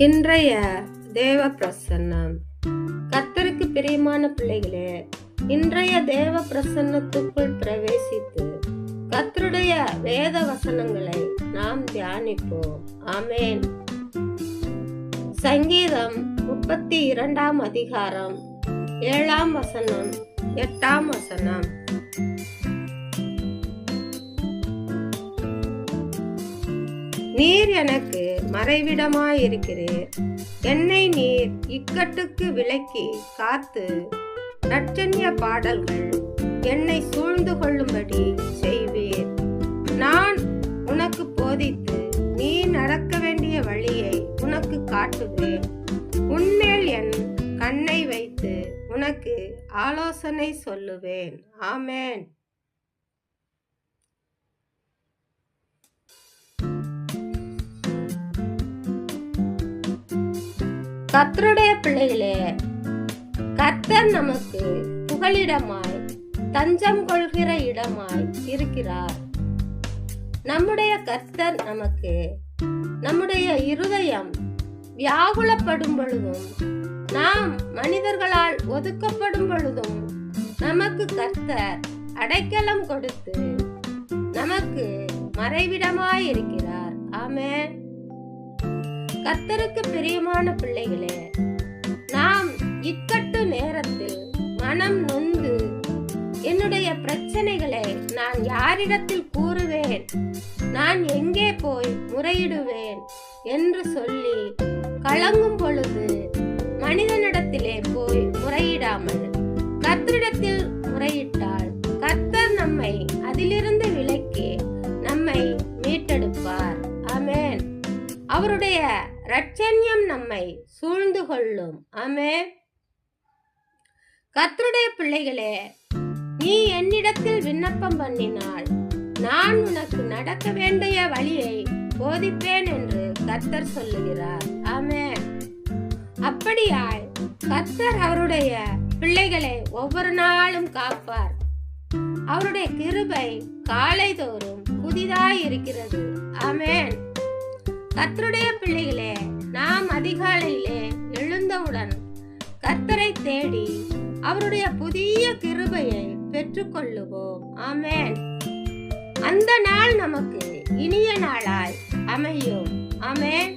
இன்றைய தேவ பிரசன்னம். கர்த்தருக்கு பிரியமான பிள்ளைகளே, இன்றைய தேவ பிரசன்னத்துக்குள் பிரவேசித்து கர்த்தருடைய வேத வசனங்களை நாம் தியானிப்போம். ஆமென். சங்கீதம் 32 அதிகாரம் 7 வசனம் 8 வசனம். நீர் எனக்கு மறைவிடமாயிருக்கிறீர். என்னை நீர் இக்கட்டுக்கு விலக்கி காத்து நற்செய்ய பாடல்கள் என்னை சூழ்ந்து கொள்ளும்படி செய்வீர். நான் உனக்கு போதித்து நீ நடக்க வேண்டிய வழியை உனக்கு காட்டுவேன். உன்மேல் என் கண்ணை வைத்து உனக்கு ஆலோசனை சொல்லுவேன். ஆமென். கர்த்தருடைய பிள்ளைகளே, கர்த்தர் நமக்கு புகலிடமாய் தஞ்சம் கொள்கிற இடமாய் இருக்கிறார். நம்முடைய கர்த்தர் நமக்கு நம்முடைய இருதயம் வியாகுலப்படும் பொழுதும், நாம் மனிதர்களால் ஒதுக்கப்படும் பொழுதும் நமக்கு கர்த்தர் அடைக்கலம் கொடுத்து நமக்கு மறைவிடமாய் இருக்கிறார். ஆமென். கர்த்தருக்கு பிரியமான பிள்ளைகளே, நாம் இக்கட்டு நேரத்தில் மனம் நொந்து என்னுடைய பிரச்சனைகளை நான் யாரிடத்தில் கூறுவேன், நான் எங்கே போய் முறையிடுவேன் என்று சொல்லி கலங்கும் பொழுது மனிதனிடத்திலே போய் முறையிடாமல் கர்த்தரிடத்தில் முறையிட்டால் கர்த்தர் நம்மை அதிலிருந்து விலக்கி நம்மை மீட்டெடுப்பார். ஆமென். அவருடைய இரட்சண்யம் நம்மை சூழ்ந்து கொள்ளும். ஆமென். கர்த்தருடைய பிள்ளைகளே, நீ என்னிடத்தில் விண்ணப்பம் பண்ணினால் நான் உனக்கு நடக்க வேண்டிய வழியை போதிப்பேன் என்று கர்த்தர் சொல்லுகிறார். ஆமென். அப்படியாய் கர்த்தர் அவருடைய பிள்ளைகளை ஒவ்வொரு நாளும் காப்பார். அவருடைய கிருபை காலைதோறும் புதிதாய் இருக்கிறது. ஆமென். கர்த்தருடைய பிள்ளைகளே, நாம் அதிகாலையிலே எழுந்தவுடன் கர்த்தரை தேடி அவருடைய புதிய கிருபையை பெற்றுக்கொள்ளுவோம். ஆமென். அந்த நாள் நமக்கு இனிய நாளாய் அமையும். ஆமென்.